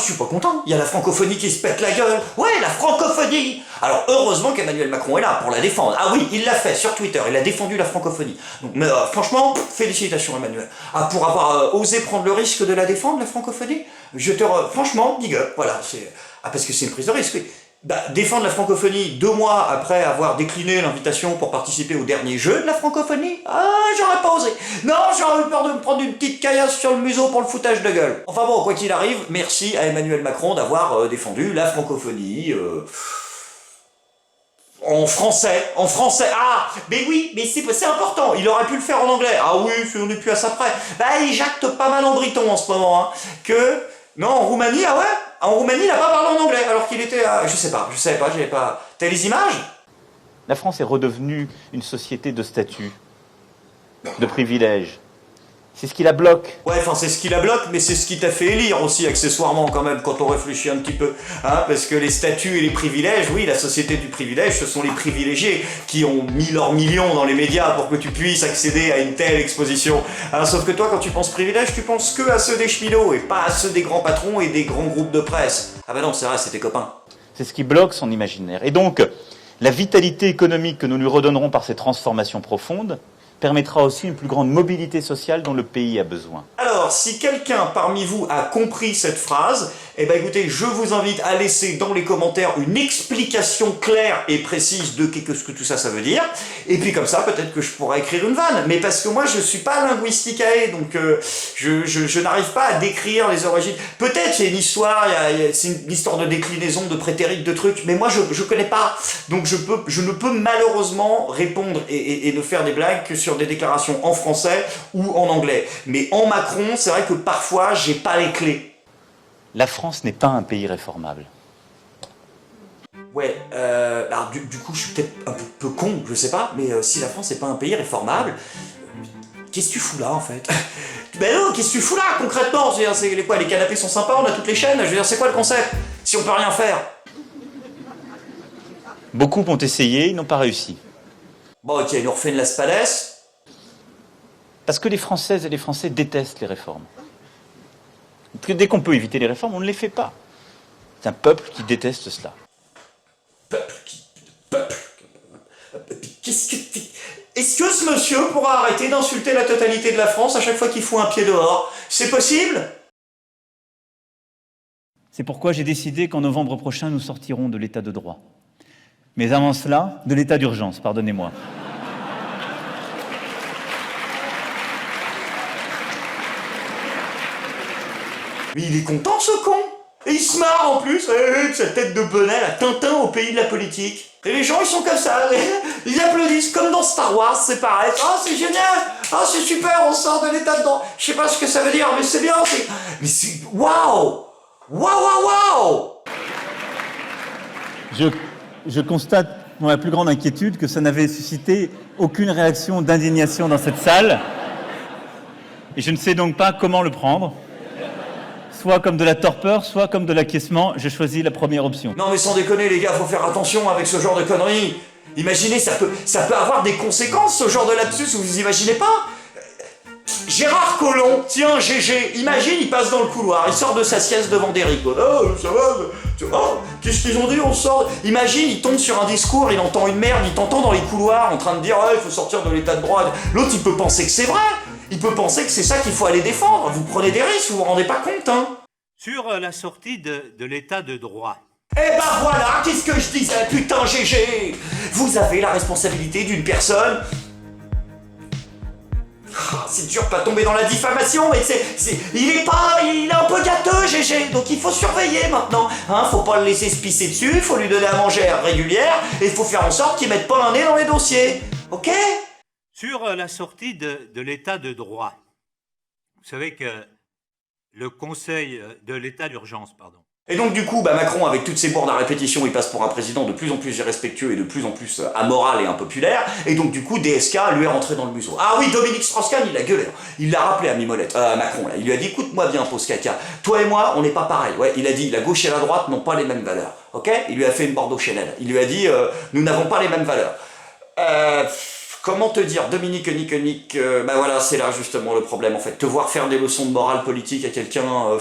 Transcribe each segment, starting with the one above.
Je suis pas content, il y a la francophonie qui se pète la gueule. Ouais, la francophonie. Alors heureusement qu'Emmanuel Macron est là pour la défendre. Ah oui, il l'a fait sur Twitter, il a défendu la francophonie. Donc, mais franchement, félicitations Emmanuel. Ah, pour avoir osé prendre le risque de la défendre, la francophonie. Franchement, big up, voilà. Parce que c'est une prise de risque, oui. Bah, défendre la francophonie 2 mois après avoir décliné l'invitation pour participer au dernier jeu de la francophonie, j'aurais pas osé. Non, j'aurais eu peur de me prendre une petite caillasse sur le museau pour le foutage de gueule. Enfin bon, quoi qu'il arrive, merci à Emmanuel Macron d'avoir défendu la francophonie en français. Ah, mais oui, mais c'est important, il aurait pu le faire en anglais. Ah oui, on n'est plus à ça près. Bah, il jacte pas mal en briton en ce moment, hein. Non, en Roumanie, ah ouais? En Roumanie, il n'a pas parlé en anglais, alors qu'il était à... Je savais pas, j'avais pas... T'as les images? La France est redevenue une société de statut, de privilèges. C'est ce qui la bloque. Ouais, enfin c'est ce qui la bloque, mais c'est ce qui t'a fait élire aussi, accessoirement quand même, quand on réfléchit un petit peu. Hein, parce que les statuts et les privilèges, oui, la société du privilège, ce sont les privilégiés qui ont mis leurs millions dans les médias pour que tu puisses accéder à une telle exposition. Hein, sauf que toi, quand tu penses privilège, tu penses que à ceux des cheminots et pas à ceux des grands patrons et des grands groupes de presse. Ah bah non, c'est vrai, c'est tes copains. C'est ce qui bloque son imaginaire. Et donc, la vitalité économique que nous lui redonnerons par ces transformations profondes permettra aussi une plus grande mobilité sociale dont le pays a besoin. Alors, si quelqu'un parmi vous a compris cette phrase, eh ben écoutez, je vous invite à laisser dans les commentaires une explication claire et précise de ce que tout ça veut dire. Et puis comme ça, peut-être que je pourrais écrire une vanne. Mais parce que moi, je suis pas linguisticae, donc je n'arrive pas à décrire les origines. Peut-être c'est une histoire, c'est une histoire de déclinaison, de prétérite, de trucs, mais moi je connais pas. Donc je ne peux malheureusement répondre et ne faire des blagues que sur des déclarations en français ou en anglais. Mais en Macron, c'est vrai que parfois, j'ai pas les clés. La France n'est pas un pays réformable. Ouais, alors du coup, je suis peut-être un peu con, je sais pas, mais si la France n'est pas un pays réformable, qu'est-ce que tu fous là, en fait? Ben non, qu'est-ce que tu fous là, concrètement? Je veux dire, c'est quoi, les canapés sont sympas, on a toutes les chaînes, je veux dire, c'est quoi le concept? Si on peut rien faire? Beaucoup ont essayé, ils n'ont pas réussi. Bon, ok, nous refait une Las Palais. Parce que les Françaises et les Français détestent les réformes. Dès qu'on peut éviter les réformes, on ne les fait pas. C'est un peuple qui déteste cela. Peuple. Est-ce que ce monsieur pourra arrêter d'insulter la totalité de la France à chaque fois qu'il fout un pied dehors? C'est possible? C'est pourquoi j'ai décidé qu'en novembre prochain, nous sortirons de l'état de droit. Mais avant cela, de l'état d'urgence, pardonnez-moi. Mais il est content, ce con! Et il se marre en plus, de sa tête de bonnet, la Tintin au pays de la politique. Et les gens, ils sont comme ça, ils applaudissent, comme dans Star Wars, c'est pareil. Oh, c'est génial! Oh, c'est super, on sort de l'état de droit. Je sais pas ce que ça veut dire, mais c'est bien, Mais c'est... Waouh! Waouh! Je constate, dans la plus grande inquiétude, que ça n'avait suscité aucune réaction d'indignation dans cette salle. Et je ne sais donc pas comment le prendre. Soit comme de la torpeur, soit comme de l'acquiescement. Je choisis la première option. Non mais sans déconner les gars, faut faire attention avec ce genre de conneries. Imaginez, ça peut avoir des conséquences, ce genre de lapsus, vous imaginez pas? Gérard Collomb, tiens GG, imagine il passe dans le couloir, il sort de sa sieste devant Derrick. Oh, ça va, tu vois, qu'est-ce qu'ils ont dit, on sort. Imagine, il tombe sur un discours, il entend une merde, il t'entend dans les couloirs en train de dire il faut sortir de l'état de droit. L'autre il peut penser que c'est vrai. Il peut penser que c'est ça qu'il faut aller défendre. Vous prenez des risques, vous vous rendez pas compte, hein? Sur la sortie de l'état de droit. Eh ben voilà, qu'est-ce que je disais, putain GG! Vous avez la responsabilité d'une personne... C'est dur de pas tomber dans la diffamation, mais il est un peu gâteux GG, donc il faut surveiller maintenant. Hein, faut pas le laisser se pisser dessus, faut lui donner à manger régulière, et il faut faire en sorte qu'il mette pas un nez dans les dossiers. Ok? Sur la sortie de l'état de droit, vous savez que le Conseil de l'état d'urgence, pardon. Et donc du coup, Macron, avec toutes ses bornes à répétition, il passe pour un président de plus en plus irrespectueux et de plus en plus amoral et impopulaire, et donc du coup, DSK lui est rentré dans le museau. Ah oui, Dominique Strauss-Kahn, il a gueulé, il l'a rappelé à Mimolette, Macron, là, il lui a dit, écoute-moi bien, pause caca, toi et moi, on n'est pas pareil, ouais, il a dit, la gauche et la droite n'ont pas les mêmes valeurs, ok? Il lui a fait une Bordeaux Chanel, il lui a dit, nous n'avons pas les mêmes valeurs. comment te dire, Dominique Nick, bah voilà, c'est là justement le problème en fait. Te voir faire des leçons de morale politique à quelqu'un,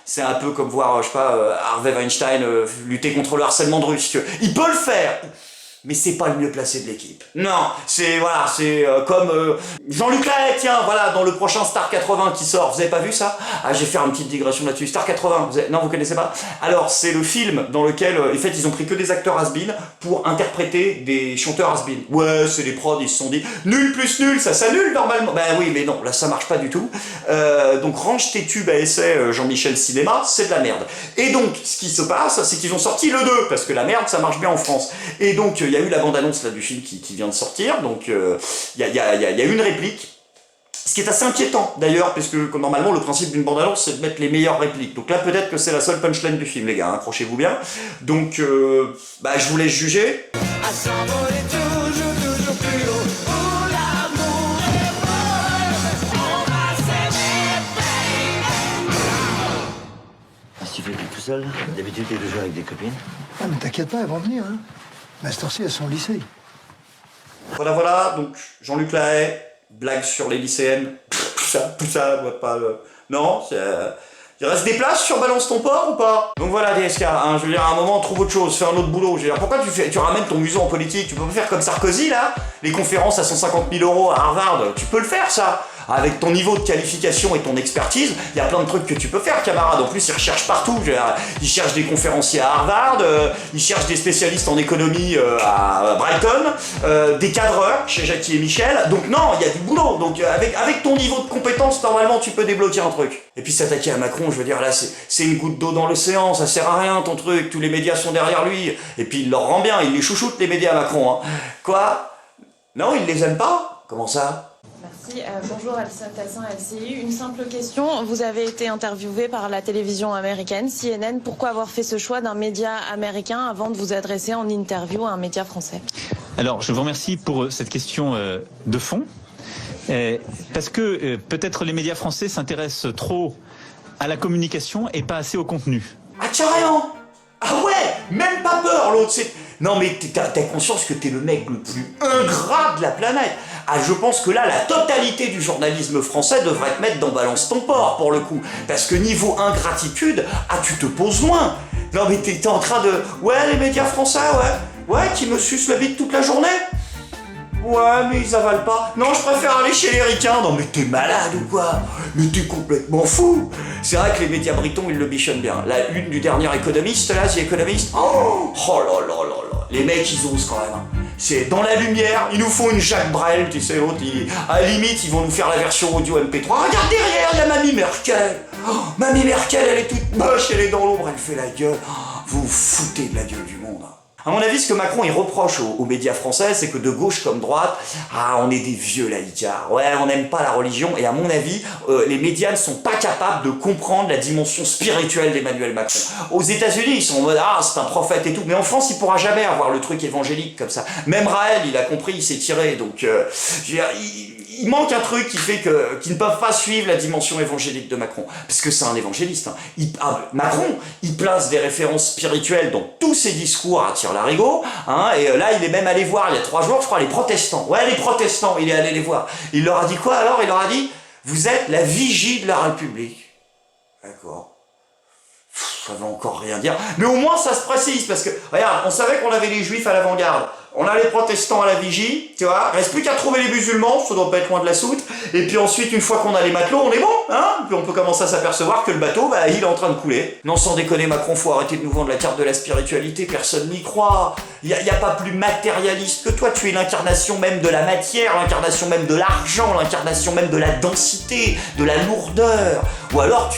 c'est un peu comme voir, je sais pas, Harvey Weinstein lutter contre le harcèlement de rue, si tu veux. Il peut le faire, mais c'est pas le mieux placé de l'équipe. Non, c'est voilà, c'est comme Jean-Luc Lahaye, tiens, voilà, dans le prochain Star 80 qui sort, vous avez pas vu ça? Ah, j'ai fait une petite digression là-dessus. Star 80, non, vous connaissez pas? Alors, c'est le film dans lequel, en fait, ils ont pris que des acteurs has-been pour interpréter des chanteurs has-been. Ouais, c'est les prods, ils se sont dit, nul plus nul, ça s'annule normalement. Ben oui, mais non, là, ça marche pas du tout. Donc, range tes tubes à essai Jean-Michel Cinéma, c'est de la merde. Et donc, ce qui se passe, c'est qu'ils ont sorti le 2, parce que la merde, ça marche bien en France. Et donc, il y a eu la bande-annonce là du film qui vient de sortir, donc il y a une réplique, ce qui est assez inquiétant d'ailleurs, puisque normalement le principe d'une bande-annonce c'est de mettre les meilleures répliques. Donc là peut-être que c'est la seule punchline du film, les gars, accrochez-vous bien. Donc je vous laisse juger. À s'envoler toujours plus haut, où l'amour est beau, on va s'aimer, baby. Qu'est-ce que tu fais tout seul? D'habitude, t'es toujours avec des copines? Ah, mais t'inquiète pas, elles vont venir, hein. Mais à cette heure-ci, elles sont au lycée. Voilà, donc Jean-Luc Lahaye, blague sur les lycéennes, tout ça, pas non, il reste des places sur Balance ton port ou pas? Donc voilà DSK, hein, je veux dire à un moment trouve autre chose, fais un autre boulot, je veux dire pourquoi tu ramènes ton museau en politique? Tu peux pas faire comme Sarkozy là, les conférences à 150 000 € à Harvard, tu peux le faire ça. Avec ton niveau de qualification et ton expertise, il y a plein de trucs que tu peux faire, camarade. En plus, ils recherchent partout. Ils cherchent des conférenciers à Harvard, ils cherchent des spécialistes en économie à Brighton, des cadreurs chez Jackie et Michel. Donc non, il y a du boulot. Donc avec ton niveau de compétence, normalement, tu peux débloquer un truc. Et puis s'attaquer à Macron, je veux dire, là, c'est une goutte d'eau dans l'océan. Ça sert à rien, ton truc. Tous les médias sont derrière lui. Et puis il leur rend bien. Il les chouchoute, les médias, Macron. Hein. Quoi? Non, il les aime pas? Comment ça? Merci. Bonjour Alissa Tassin, LCI. Une simple question. Vous avez été interviewé par la télévision américaine, CNN. Pourquoi avoir fait ce choix d'un média américain avant de vous adresser en interview à un média français? Alors, je vous remercie pour cette question de fond. Parce que peut-être les médias français s'intéressent trop à la communication et pas assez au contenu. Ah carrément! Ah ouais! Même pas peur l'autre, c'est... Non mais t'as conscience que t'es le mec le plus ingrat de la planète. Ah je pense que là, la totalité du journalisme français devrait te mettre dans Balance ton port pour le coup. Parce que niveau ingratitude, tu te poses loin. Non mais t'es en train de... Ouais les médias français, ouais, qui me sucent la bite toute la journée. Ouais, mais ils avalent pas. Non, je préfère aller chez les ricains. Non, mais t'es malade ou quoi? Mais t'es complètement fou. C'est vrai que les médias britons, ils le bichonnent bien. La une du dernier Économiste, là, The Economist. Oh là là là là. Les mecs, ils osent quand même. Hein. C'est dans la lumière, ils nous font une Jacques Brel, tu sais, l'autre. À la limite, ils vont nous faire la version audio MP3. Regarde derrière, il y a Mamie Merkel. Oh, Mamie Merkel, elle est toute moche, elle est dans l'ombre, elle fait la gueule. Oh, vous vous foutez de la gueule du monde. Hein. À mon avis, ce que Macron il reproche aux médias français, c'est que de gauche comme droite, on est des vieux laïcards. Ouais, on n'aime pas la religion. Et à mon avis, les médias ne sont pas capables de comprendre la dimension spirituelle d'Emmanuel Macron. Aux États-Unis, ils sont en mode c'est un prophète et tout. Mais en France, il pourra jamais avoir le truc évangélique comme ça. Même Raël, il a compris, il s'est tiré. Donc, je veux dire, il manque un truc qui fait qu'ils ne peuvent pas suivre la dimension évangélique de Macron. Parce que c'est un évangéliste. Hein. Macron, il place des références spirituelles dans tous ses discours à tire-larigot. Hein, et là, il est même allé voir, il y a 3 jours, je crois, les protestants. Ouais, les protestants, il est allé les voir. Il leur a dit quoi alors? Il leur a dit, vous êtes la vigie de la République. D'accord. Ça veut encore rien dire. Mais au moins, ça se précise. Parce que, regarde, on savait qu'on avait les juifs à l'avant-garde. On a les protestants à la vigie, tu vois, reste plus qu'à trouver les musulmans, ça doit pas être loin de la soute, et puis ensuite, une fois qu'on a les matelots, on est bon, hein, puis on peut commencer à s'apercevoir que le bateau, il est en train de couler. Non, sans déconner, Macron, faut arrêter de nous vendre la carte de la spiritualité, personne n'y croit, y a pas plus matérialiste que toi, tu es l'incarnation même de la matière, l'incarnation même de l'argent, l'incarnation même de la densité, de la lourdeur, ou alors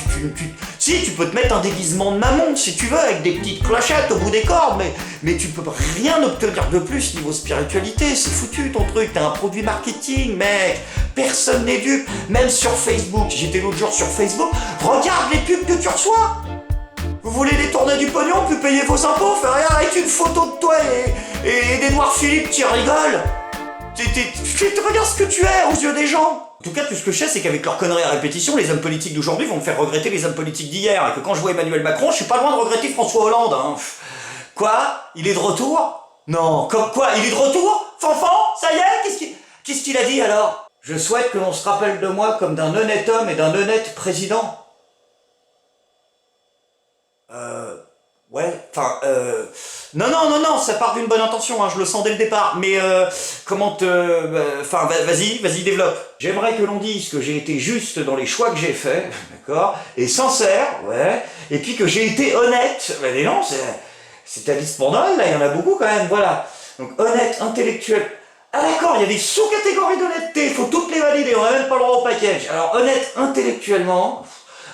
si, tu peux te mettre un déguisement de mammon, si tu veux, avec des petites clochettes au bout des cordes, mais tu peux rien obtenir de plus niveau spiritualité, c'est foutu ton truc, t'es un produit marketing, mec, personne n'est dupe, même sur Facebook, j'étais l'autre jour sur Facebook, regarde les pubs que tu reçois. Vous voulez détourner du pognon, plus payer vos impôts, faire rien avec une photo de toi et d'Edouard Philippe qui rigole. Regarde ce que tu es aux yeux des gens. En tout cas, tout ce que je sais, c'est qu'avec leurs conneries à répétition, les hommes politiques d'aujourd'hui vont me faire regretter les hommes politiques d'hier, et que quand je vois Emmanuel Macron, je suis pas loin de regretter François Hollande. Hein. Quoi? Il est de retour? Non, comme quoi, il est de retour? Fanfan? Ça y est? Qu'est-ce qu'il a dit alors? Je souhaite que l'on se rappelle de moi comme d'un honnête homme et d'un honnête président. Ouais, enfin, non, ça part d'une bonne intention, hein, je le sens dès le départ, mais enfin, vas-y, développe. J'aimerais que l'on dise que j'ai été juste dans les choix que j'ai faits, d'accord, et sincère, ouais, et puis que j'ai été honnête, mais non, c'est ta liste pour Noël, là, il y en a beaucoup quand même, voilà. Donc, honnête, intellectuel. Ah d'accord, il y a des sous-catégories d'honnêteté, il faut toutes les valider, on n'a même pas le droit au package. Alors, honnête intellectuellement,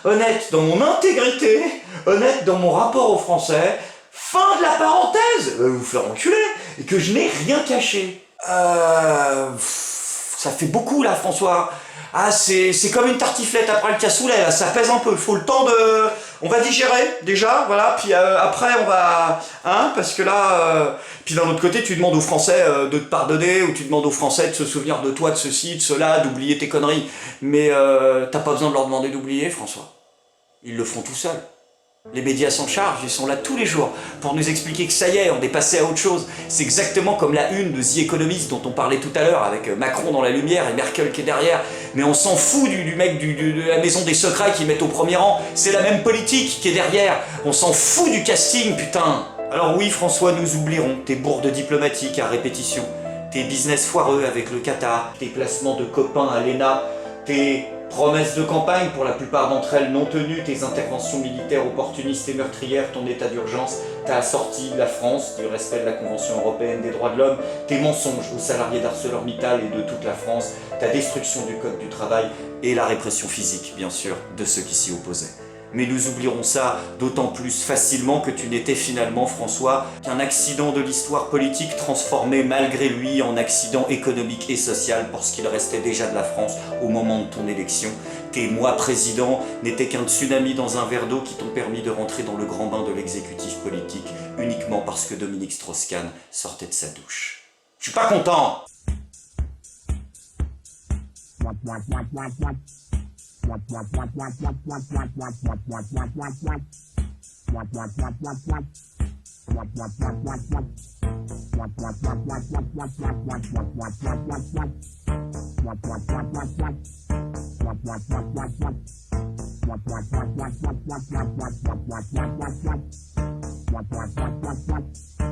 honnête dans mon intégrité, honnête dans mon rapport aux Français, fin de la parenthèse, vous faire enculer, et que je n'ai rien caché. Ça fait beaucoup là, François. Ah, c'est comme une tartiflette après le cassoulet, là, ça pèse un peu, il faut le temps de... On va digérer, déjà, voilà, puis après on va... Hein, parce que là... Puis d'un autre côté, tu demandes aux Français de te pardonner, ou tu demandes aux Français de se souvenir de toi, de ceci, de cela, d'oublier tes conneries. Mais t'as pas besoin de leur demander d'oublier, François. Ils le font tout seuls. Les médias s'en chargent, ils sont là tous les jours pour nous expliquer que ça y est, on est passé à autre chose. C'est exactement comme la une de The Economist dont on parlait tout à l'heure, avec Macron dans la lumière et Merkel qui est derrière. Mais on s'en fout du mec de la maison des secrets qu'ils mettent au premier rang. C'est la même politique qui est derrière. On s'en fout du casting, putain. Alors oui, François, nous oublierons tes bourdes diplomatiques à répétition, tes business foireux avec le Qatar, tes placements de copains à l'ENA, tes promesses de campagne, pour la plupart d'entre elles non tenues, tes interventions militaires opportunistes et meurtrières, ton état d'urgence, ta sortie de la France du respect de la Convention européenne des droits de l'homme, tes mensonges aux salariés d'ArcelorMittal et de toute la France, ta destruction du code du travail et la répression physique, bien sûr, de ceux qui s'y opposaient. Mais nous oublierons ça d'autant plus facilement que tu n'étais finalement, François, qu'un accident de l'histoire politique transformé malgré lui en accident économique et social pour ce qu'il restait déjà de la France au moment de ton élection. Tes mois présidents n'étaient qu'un tsunami dans un verre d'eau qui t'ont permis de rentrer dans le grand bain de l'exécutif politique uniquement parce que Dominique Strauss-Kahn sortait de sa douche. Je suis pas content!